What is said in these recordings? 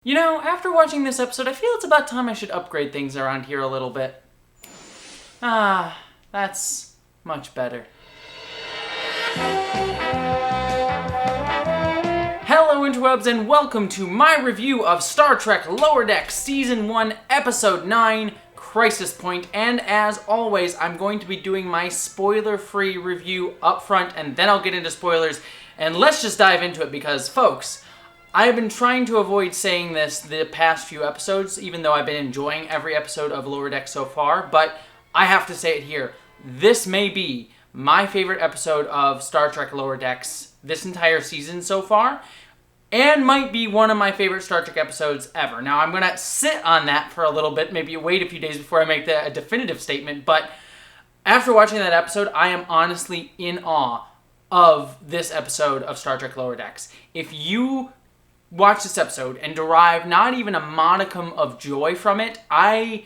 You know, after watching this episode, I feel it's about time I should upgrade things around here a little bit. That's much better. Hello interwebs and welcome to my review of Star Trek Lower Decks Season 1, Episode 9, Crisis Point, and as always, I'm going to be doing my spoiler-free review up front, and then I'll get into spoilers, and let's just dive into it because, folks, I have been trying to avoid saying this the past few episodes, even though I've been enjoying every episode of Lower Decks so far, but I have to say it here. This may be my favorite episode of Star Trek Lower Decks this entire season so far, and might be one of my favorite Star Trek episodes ever. Now, I'm going to sit on that for a little bit, maybe wait a few days before I make a definitive statement, but after watching that episode, I am honestly in awe of this episode of Star Trek Lower Decks. If you watch this episode and derive not even a modicum of joy from it, I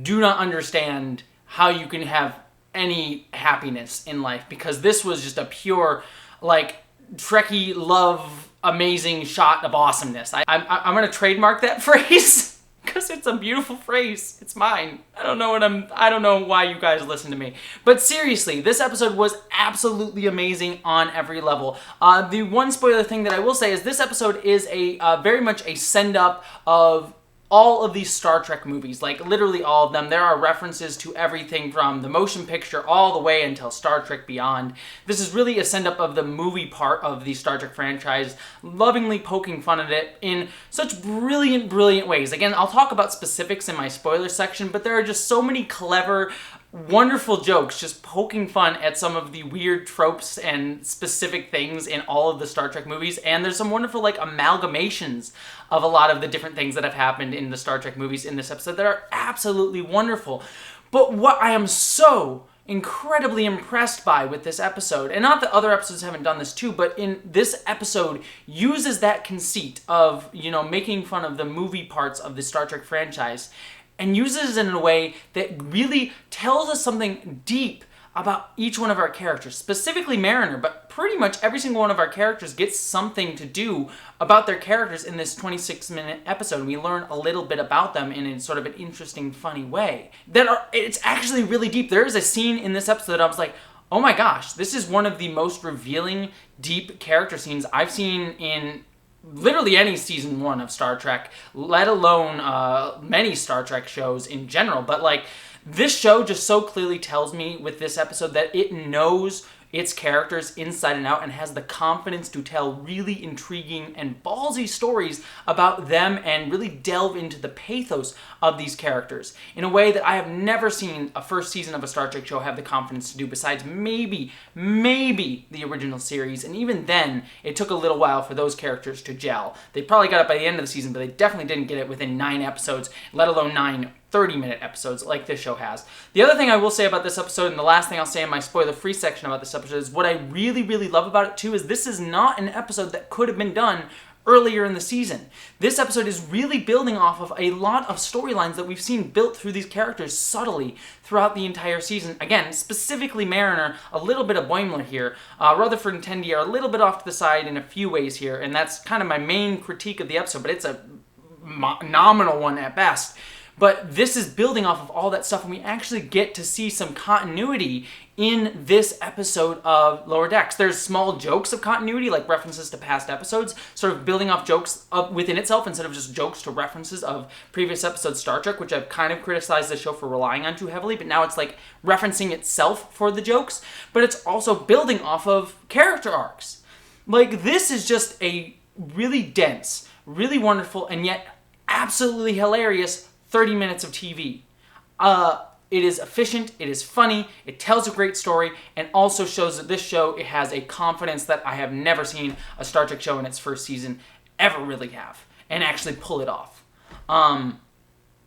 do not understand how you can have any happiness in life, because this was just a pure, Trekkie love, amazing shot of awesomeness. I'm going to trademark that phrase because it's a beautiful phrase. It's mine. I don't know why you guys listen to me. But seriously, this episode was absolutely amazing on every level. The one spoiler thing that I will say is this episode is very much a send-up of all of these Star Trek movies, like literally all of them. There are references to everything from the motion picture all the way until Star Trek Beyond. This is really a send-up of the movie part of the Star Trek franchise, lovingly poking fun at it in such brilliant, brilliant ways. Again, I'll talk about specifics in my spoiler section, but there are just so many clever, wonderful jokes just poking fun at some of the weird tropes and specific things in all of the Star Trek movies, and there's some wonderful amalgamations of a lot of the different things that have happened in the Star Trek movies in this episode that are absolutely wonderful. But what I am so incredibly impressed by with this episode, and not that other episodes haven't done this too, but in this episode uses that conceit of, making fun of the movie parts of the Star Trek franchise and uses it in a way that really tells us something deep about each one of our characters, specifically Mariner, but pretty much every single one of our characters gets something to do about their characters in this 26-minute episode. We learn a little bit about them in a sort of an interesting, funny way. It's actually really deep. There is a scene in this episode that I was like, oh my gosh, this is one of the most revealing, deep character scenes I've seen in literally any season 1 of Star Trek, let alone many Star Trek shows in general. But this show just so clearly tells me with this episode that it knows its characters inside and out and has the confidence to tell really intriguing and ballsy stories about them and really delve into the pathos of these characters in a way that I have never seen a first season of a Star Trek show have the confidence to do, besides maybe the original series, and even then it took a little while for those characters to gel. They probably got it by the end of the season, but they definitely didn't get it within 9 episodes, let alone 9 30-minute episodes like this show has. The other thing I will say about this episode, and the last thing I'll say in my spoiler-free section about this episode, is what I really, really love about it too is this is not an episode that could have been done earlier in the season. This episode is really building off of a lot of storylines that we've seen built through these characters subtly throughout the entire season. Again, specifically Mariner, a little bit of Boimler here. Rutherford and Tendi are a little bit off to the side in a few ways here, and that's kind of my main critique of the episode, but it's a nominal one at best. But this is building off of all that stuff, and we actually get to see some continuity in this episode of Lower Decks. There's small jokes of continuity, like references to past episodes, sort of building off jokes within itself instead of just jokes to references of previous episodes of Star Trek, which I've kind of criticized the show for relying on too heavily, but now it's referencing itself for the jokes, but it's also building off of character arcs. This is just a really dense, really wonderful, and yet absolutely hilarious 30 minutes of TV. It is efficient, it is funny, it tells a great story, and also shows that this show, it has a confidence that I have never seen a Star Trek show in its first season ever really have, and actually pull it off. I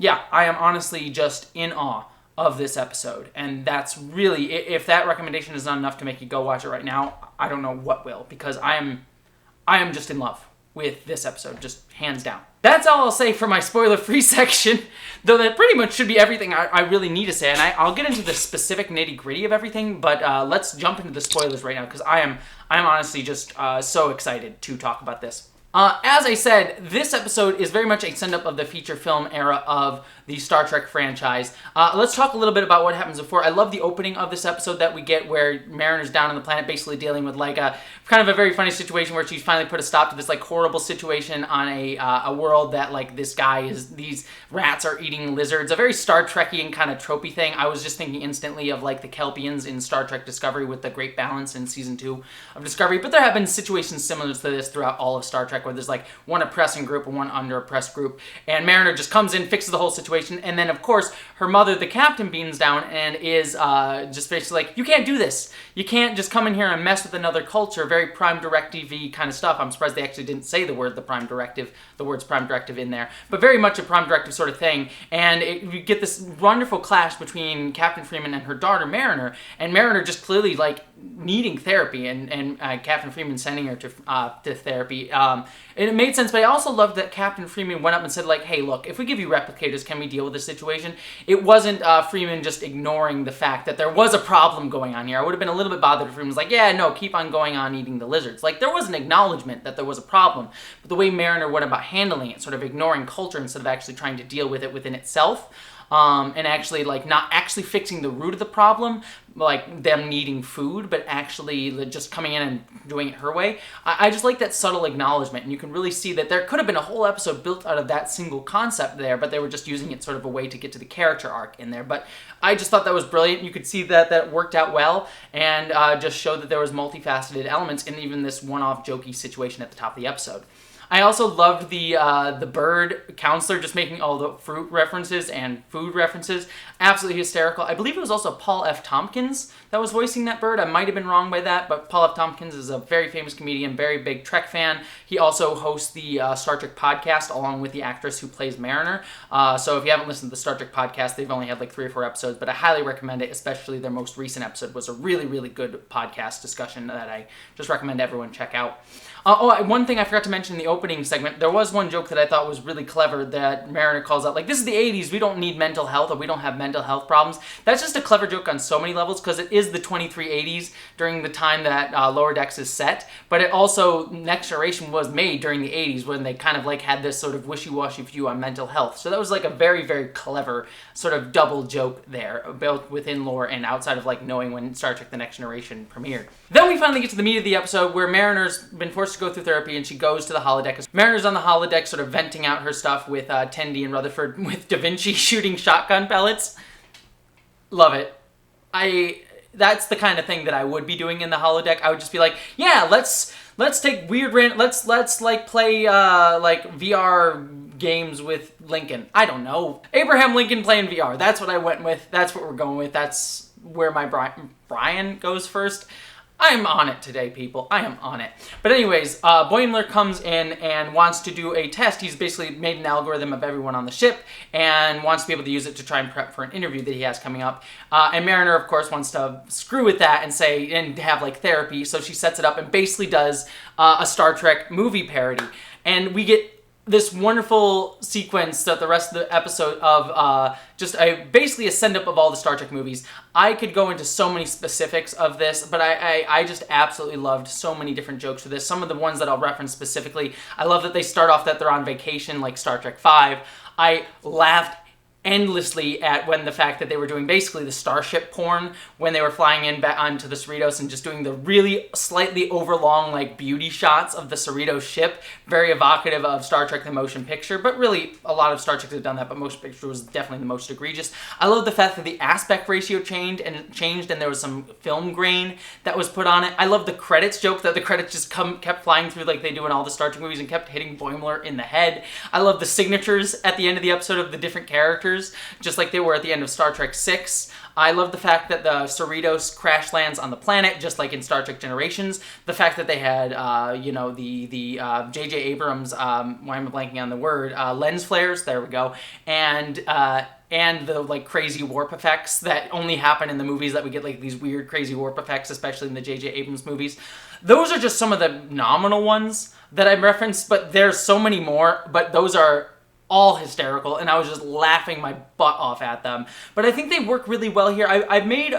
am honestly just in awe of this episode, and that's really, if that recommendation is not enough to make you go watch it right now, I don't know what will, because I am just in love with this episode, just hands down. That's all I'll say for my spoiler-free section, though that pretty much should be everything I really need to say, and I'll get into the specific nitty-gritty of everything, but let's jump into the spoilers right now, because I am honestly just so excited to talk about this. As I said, this episode is very much a send-up of the feature film era of the Star Trek franchise. Let's talk a little bit about what happens before. I love the opening of this episode that we get where Mariner's down on the planet basically dealing with like a kind of a very funny situation where she's finally put a stop to this like horrible situation on a world that like these rats are eating lizards. A very Star Trekian kind of tropey thing. I was just thinking instantly of like the Kelpians in Star Trek Discovery with the Great Balance in season 2 of Discovery, but there have been situations similar to this throughout all of Star Trek where there's like one oppressing group and one under oppressed group, and Mariner just comes in, fixes the whole situation, and then of course her mother, the captain, beams down and is just basically like, you can't do this. You can't just come in here and mess with another culture. Very Prime Directive-y kind of stuff. I'm surprised they actually didn't say the words Prime Directive in there, but very much a Prime Directive sort of thing. And you get this wonderful clash between Captain Freeman and her daughter Mariner, and Mariner just clearly like needing therapy, and Captain Freeman sending her to therapy. And it made sense, but I also loved that Captain Freeman went up and said like, hey, look, if we give you replicators, can we deal with this situation? It wasn't Freeman just ignoring the fact that there was a problem going on here. I would have been a little bit bothered if Freeman was like, yeah, no, keep on going on eating the lizards. Like, there was an acknowledgement that there was a problem, but the way Mariner went about handling it, sort of ignoring culture instead of actually trying to deal with it within itself, and actually like not actually fixing the root of the problem, like them needing food, but actually just coming in and doing it her way. I just like that subtle acknowledgement, and you can really see that there could have been a whole episode built out of that single concept there, but they were just using it sort of a way to get to the character arc in there. But I just thought that was brilliant. You could see that worked out well, and just showed that there was multifaceted elements in even this one-off jokey situation at the top of the episode. I also loved the bird counselor just making all the fruit references and food references. Absolutely hysterical. I believe it was also Paul F. Tompkins that was voicing that bird. I might have been wrong by that, but Paul F. Tompkins is a very famous comedian, very big Trek fan. He also hosts the Star Trek podcast along with the actress who plays Mariner. So if you haven't listened to the Star Trek podcast, they've only had like 3 or 4 episodes, but I highly recommend it, especially their most recent episode was a really, really good podcast discussion that I just recommend everyone check out. One thing I forgot to mention in the opening segment, there was one joke that I thought was really clever that Mariner calls out, like, this is the 80s, we don't need mental health, or we don't have mental health problems. That's just a clever joke on so many levels, because it is the 2380s during the time that Lower Decks is set, but it also, Next Generation was made during the 80s when they kind of like had this sort of wishy-washy view on mental health. So that was like a very, very clever sort of double joke there, both within lore and outside of like knowing when Star Trek The Next Generation premiered. Then we finally get to the meat of the episode where Mariner's been forced to go through therapy and she goes to the holodeck. Mariner's on the holodeck sort of venting out her stuff with Tendi and Rutherford with Da Vinci shooting shotgun pellets. Love it. That's the kind of thing that I would be doing in the holodeck. I would just be like, yeah, let's take weird let's like play like VR games with Lincoln. I don't know. Abraham Lincoln playing VR. That's what I went with. That's what we're going with. That's where my Brian goes first. I'm on it today, people. I am on it. But anyways, Boimler comes in and wants to do a test. He's basically made an algorithm of everyone on the ship and wants to be able to use it to try and prep for an interview that he has coming up. And Mariner, of course, wants to screw with that and have like therapy. So she sets it up and basically does a Star Trek movie parody. And we get this wonderful sequence throughout the rest of the episode of basically a send-up of all the Star Trek movies. I could go into so many specifics of this, but I just absolutely loved so many different jokes for this. Some of the ones that I'll reference specifically, I love that they start off that they're on vacation, like Star Trek V. I laughed endlessly at when the fact that they were doing basically the starship porn when they were flying in back onto the Cerritos and just doing the really slightly overlong like beauty shots of the Cerritos ship, very evocative of Star Trek the Motion Picture, but really a lot of Star Trek have done that, but Motion Picture was definitely the most egregious. I love the fact that the aspect ratio changed and there was some film grain that was put on it. I love the credits joke that the credits just kept flying through like they do in all the Star Trek movies and kept hitting Boimler in the head. I love the signatures at the end of the episode of the different characters, just like they were at the end of Star Trek VI. I love the fact that the Cerritos crash lands on the planet, just like in Star Trek Generations. The fact that they had, the J.J. Abrams, why am I blanking on the word, lens flares, there we go, and the like crazy warp effects that only happen in the movies, that we get like these weird crazy warp effects, especially in the J.J. Abrams movies. Those are just some of the nominal ones that I referenced, but there's so many more, but those are all hysterical, and I was just laughing my butt off at them. But I think they work really well here. I've made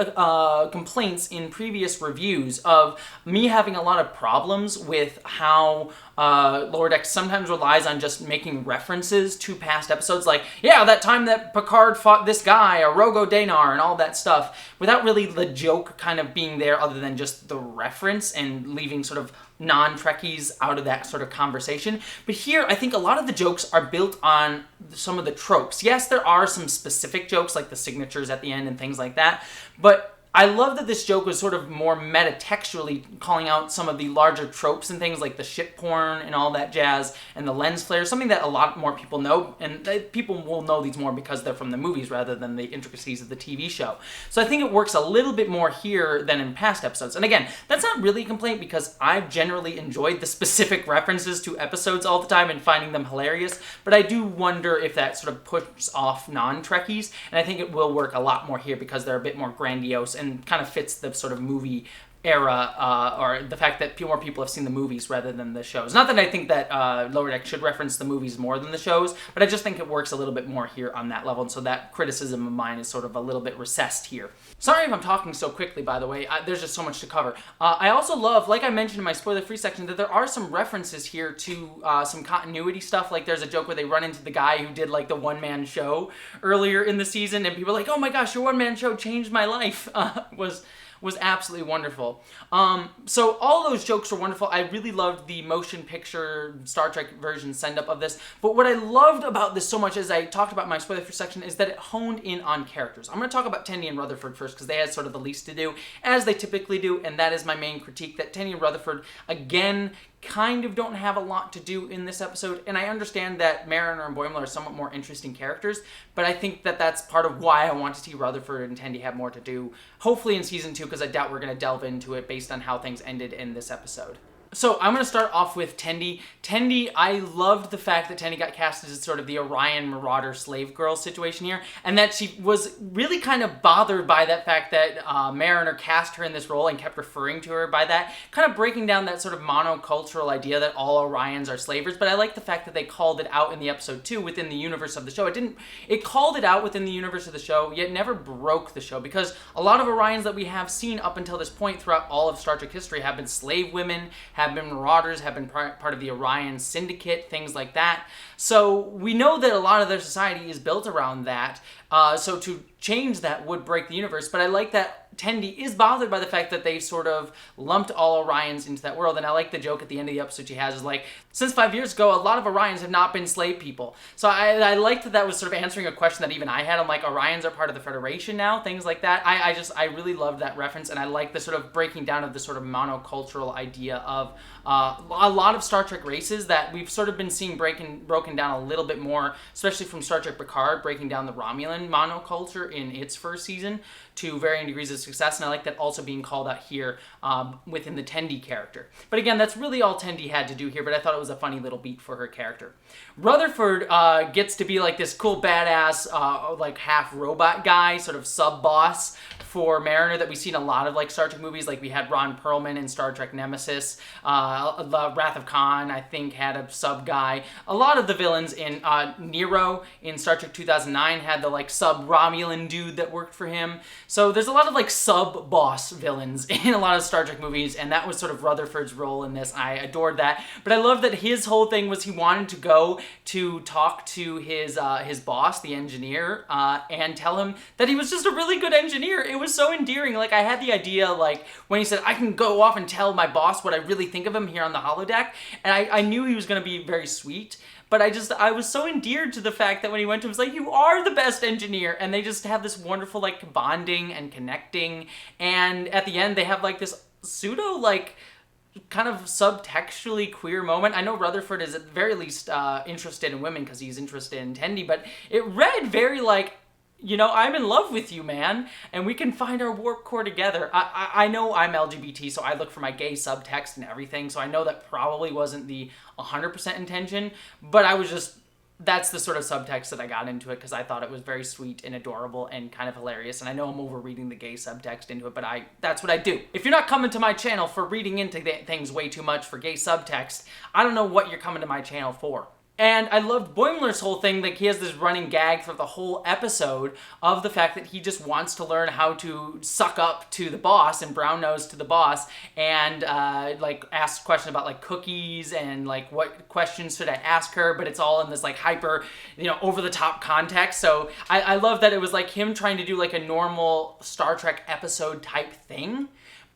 complaints in previous reviews of me having a lot of problems with how Lower Decks sometimes relies on just making references to past episodes, like, yeah, that time that Picard fought this guy, or Rogo Danar, and all that stuff, without really the joke kind of being there other than just the reference and leaving sort of non-Trekkies out of that sort of conversation. But here, I think a lot of the jokes are built on some of the tropes. Yes, there are some specific jokes, like the signatures at the end and things like that, but I love that this joke was sort of more metatextually calling out some of the larger tropes and things like the ship porn and all that jazz, and the lens flare, something that a lot more people know, and people will know these more because they're from the movies rather than the intricacies of the TV show. So I think it works a little bit more here than in past episodes. And again, that's not really a complaint because I've generally enjoyed the specific references to episodes all the time and finding them hilarious, but I do wonder if that sort of puts off non-Trekkies, and I think it will work a lot more here because they're a bit more grandiose and kind of fits the sort of movie era, or the fact that more people have seen the movies rather than the shows. Not that I think that Lower Deck should reference the movies more than the shows, but I just think it works a little bit more here on that level, and so that criticism of mine is sort of a little bit recessed here. Sorry if I'm talking so quickly, by the way. There's just so much to cover. I also love, like I mentioned in my spoiler-free section, that there are some references here to some continuity stuff. Like there's a joke where they run into the guy who did like the one-man show earlier in the season, and people are like, oh my gosh, your one-man show changed my life. Was absolutely wonderful. So all those jokes were wonderful. I really loved the motion picture Star Trek version send-up of this. But what I loved about this so much, as I talked about in my spoiler-free section, is that it honed in on characters. I'm going to talk about Tendi and Rutherford first because they had sort of the least to do, as they typically do, and that is my main critique, that Tendi and Rutherford, again, kind of don't have a lot to do in this episode, and I understand that Mariner and Boimler are somewhat more interesting characters, but I think that that's part of why I want to see Rutherford and Tendi have more to do, hopefully in season 2, because I doubt we're going to delve into it based on how things ended in this episode. So I'm going to start off with Tendi. Tendi, I loved the fact that Tendi got cast as sort of the Orion Marauder slave girl situation here, and that she was really kind of bothered by that fact that Mariner cast her in this role and kept referring to her by that, kind of breaking down that sort of monocultural idea that all Orions are slavers. But I like the fact that they called it out in the episode too within the universe of the show. It called it out within the universe of the show, yet never broke the show, because a lot of Orions that we have seen up until this point throughout all of Star Trek history have been slave women, have been marauders, have been part of the Orion Syndicate, things like that. So we know that a lot of their society is built around that. So to change that would break the universe. But I like that Tendi is bothered by the fact that they sort of lumped all Orions into that world. And I like the joke at the end of the episode she has is like, since 5 years ago, a lot of Orions have not been slave people. So I liked that was sort of answering a question that even I had. I'm like, Orions are part of the Federation now, things like that. I really loved that reference, and I like the sort of breaking down of the sort of monocultural idea of a lot of Star Trek races that we've sort of been seeing broken down a little bit more, especially from Star Trek Picard, breaking down the Romulan monoculture in its first season to varying degrees of success, and I like that also being called out here within the Tendi character. But again, that's really all Tendi had to do here, but I thought it was a funny little beat for her character. Rutherford gets to be like this cool badass, like half robot guy, sort of sub-boss for Mariner that we see in a lot of like Star Trek movies. Like we had Ron Perlman in Star Trek Nemesis, the Wrath of Khan, I think, had a sub guy. A lot of the villains in Nero in Star Trek 2009 had the like sub Romulan dude that worked for him. So there's a lot of like sub-boss villains in a lot of Star Trek movies, and that was sort of Rutherford's role in this. I adored that. But I love that his whole thing was he wanted to go to talk to his boss, the engineer, and tell him that he was just a really good engineer. It was so endearing. Like, I had the idea, like, when he said, I can go off and tell my boss what I really think of him here on the holodeck, and I knew he was going to be very sweet. But I was so endeared to the fact that when he went to him, it was like, you are the best engineer. And they just have this wonderful, like, bonding and connecting. And at the end, they have, like, this pseudo, like, kind of subtextually queer moment. I know Rutherford is at the very least interested in women because he's interested in Tendi, but it read very, like, you know, I'm in love with you, man, and we can find our warp core together. I know I'm LGBT, so I look for my gay subtext and everything, so I know that probably wasn't the 100% intention, but I was just, that's the sort of subtext that I got into it because I thought it was very sweet and adorable and kind of hilarious, and I know I'm overreading the gay subtext into it, but that's what I do. If you're not coming to my channel for reading into things way too much for gay subtext, I don't know what you're coming to my channel for. And I loved Boimler's whole thing, like he has this running gag for the whole episode of the fact that he just wants to learn how to suck up to the boss and brown nose to the boss, and like ask questions about like cookies and like what questions should I ask her, but it's all in this like hyper, over the top context. So I love that it was like him trying to do like a normal Star Trek episode type thing,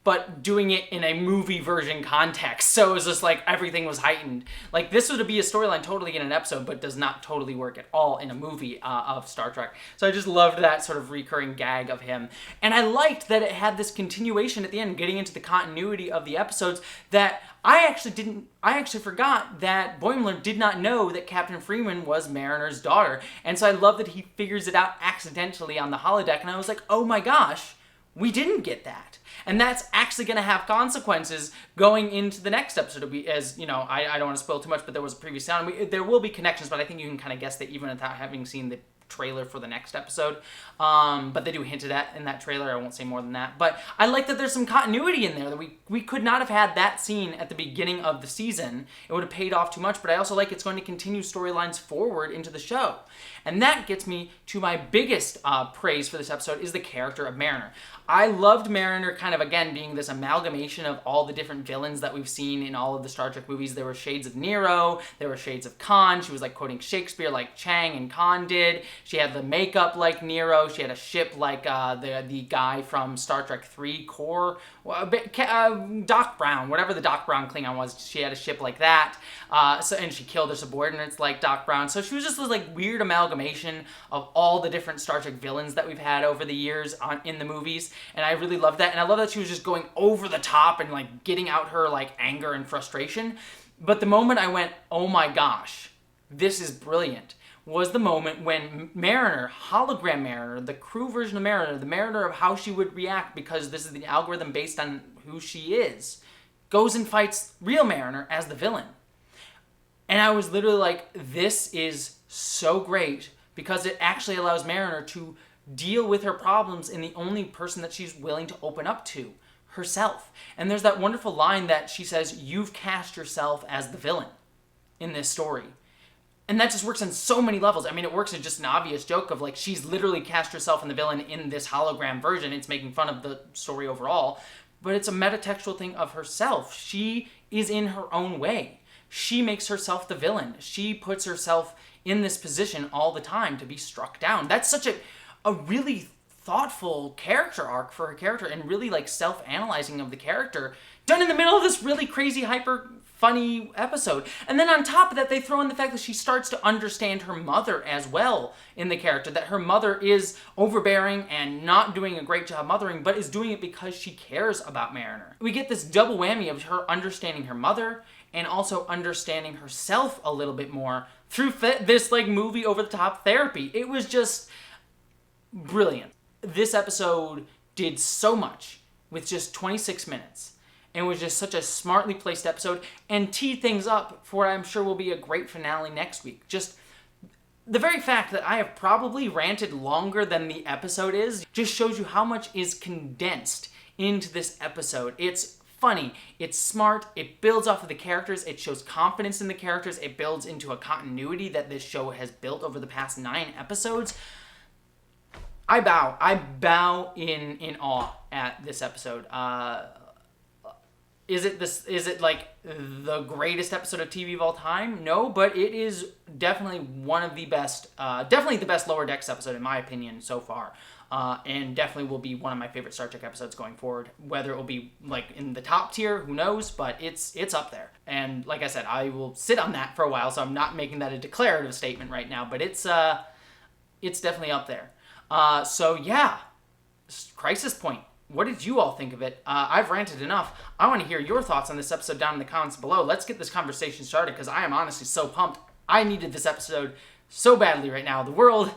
but doing it in a movie version context. So it was just like everything was heightened. Like this would be a storyline totally in an episode, but does not totally work at all in a movie of Star Trek. So I just loved that sort of recurring gag of him. And I liked that it had this continuation at the end, getting into the continuity of the episodes that I actually forgot that Boimler did not know that Captain Freeman was Mariner's daughter. And so I love that he figures it out accidentally on the holodeck. And I was like, oh my gosh, we didn't get that. And that's actually going to have consequences going into the next episode. It'll be, as you know, I don't want to spoil too much, but there was a previous sound. There will be connections, but I think you can kind of guess that even without having seen the trailer for the next episode. But they do hint at that in that trailer. I won't say more than that. But I like that there's some continuity in there, that we could not have had that scene at the beginning of the season. It would have paid off too much, but I also like it's going to continue storylines forward into the show. And that gets me to my biggest praise for this episode is the character of Mariner. I loved Mariner kind of, again, being this amalgamation of all the different villains that we've seen in all of the Star Trek movies. There were shades of Nero, there were shades of Khan. She was like quoting Shakespeare like Chang and Khan did. She had the makeup like Nero. She had a ship like the guy from Star Trek 3, Doc Brown, whatever the Doc Brown Klingon was. She had a ship like that. And she killed her subordinates like Doc Brown. So she was just this like weird amalgamation of all the different Star Trek villains that we've had over the years in the movies. And I really loved that. And I love that she was just going over the top and like getting out her like anger and frustration. But the moment I went, oh my gosh, this is brilliant, was the moment when Mariner, hologram Mariner, the crew version of Mariner, the Mariner of how she would react because this is the algorithm based on who she is, goes and fights real Mariner as the villain. And I was literally like, this is so great because it actually allows Mariner to deal with her problems in the only person that she's willing to open up to, herself. And there's that wonderful line that she says, you've cast yourself as the villain in this story. And that just works on so many levels. I mean, it works as just an obvious joke of like, she's literally cast herself in the villain in this hologram version. It's making fun of the story overall, but it's a metatextual thing of herself. She is in her own way. She makes herself the villain. She puts herself in this position all the time to be struck down. That's such a really thoughtful character arc for her character, and really like self-analyzing of the character done in the middle of this really crazy, hyper funny episode. And then on top of that, they throw in the fact that she starts to understand her mother as well in the character, that her mother is overbearing and not doing a great job mothering, but is doing it because she cares about Mariner. We get this double whammy of her understanding her mother and also understanding herself a little bit more through this like movie over the top therapy. It was just brilliant. This episode did so much with just 26 minutes. And was just such a smartly placed episode and teed things up for what I'm sure will be a great finale next week. Just the very fact that I have probably ranted longer than the episode is just shows you how much is condensed into this episode. It's funny, it's smart, it builds off of the characters, it shows confidence in the characters, it builds into a continuity that this show has built over the past 9 episodes. I bow in awe at this episode. Is it like the greatest episode of TV of all time? No, but it is definitely one of the best, definitely the best Lower Decks episode in my opinion so far. And definitely will be one of my favorite Star Trek episodes going forward. Whether it will be like in the top tier, who knows, but it's up there. And like I said, I will sit on that for a while, so I'm not making that a declarative statement right now, but it's definitely up there. So yeah, Crisis Point. What did you all think of it? I've ranted enough. I want to hear your thoughts on this episode down in the comments below. Let's get this conversation started because I am honestly so pumped. I needed this episode so badly right now. The world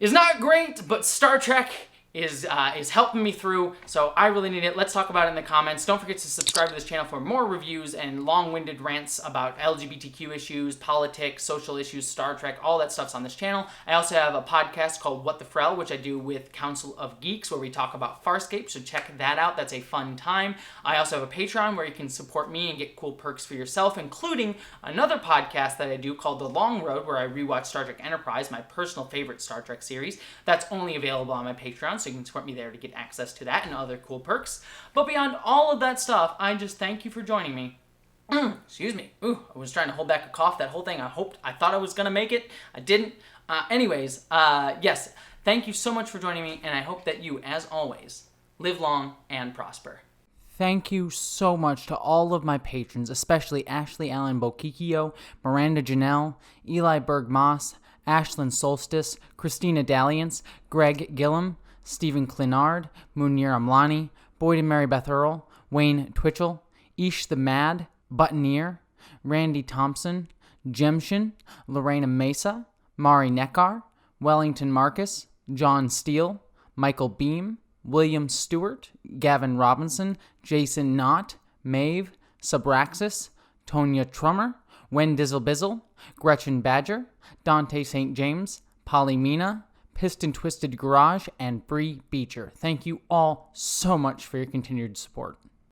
is not great, but Star Trek is helping me through, so I really need it. Let's talk about it in the comments. Don't forget to subscribe to this channel for more reviews and long-winded rants about LGBTQ issues, politics, social issues, Star Trek, all that stuff's on this channel. I also have a podcast called What the Frel, which I do with Council of Geeks, where we talk about Farscape, so check that out. That's a fun time. I also have a Patreon where you can support me and get cool perks for yourself, including another podcast that I do called The Long Road, where I rewatch Star Trek Enterprise, my personal favorite Star Trek series. That's only available on my Patreon, so you can support me there to get access to that and other cool perks. But beyond all of that stuff, I just thank you for joining me. Excuse me. Ooh, I was trying to hold back a cough. That whole thing, I thought I was going to make it. I didn't. Yes, thank you so much for joining me, and I hope that you, as always, live long and prosper. Thank you so much to all of my patrons, especially Ashley Allen Bokikio, Miranda Janelle, Eli Berg-Moss, Ashlyn Solstice, Christina Dalliance, Greg Gillum, Stephen Clinard, Munir Amlani, Boyd and Mary Beth Earl, Wayne Twitchell, Ish the Mad, Buttoneer, Randy Thompson, Jemshin, Lorena Mesa, Mari Neckar, Wellington Marcus, John Steele, Michael Beam, William Stewart, Gavin Robinson, Jason Knott, Maeve, Subraxis, Tonya Trummer, Wen Dizzle-Bizzle, Gretchen Badger, Dante St. James, Polly Mina, Piston Twisted Garage, and Bree Beecher. Thank you all so much for your continued support.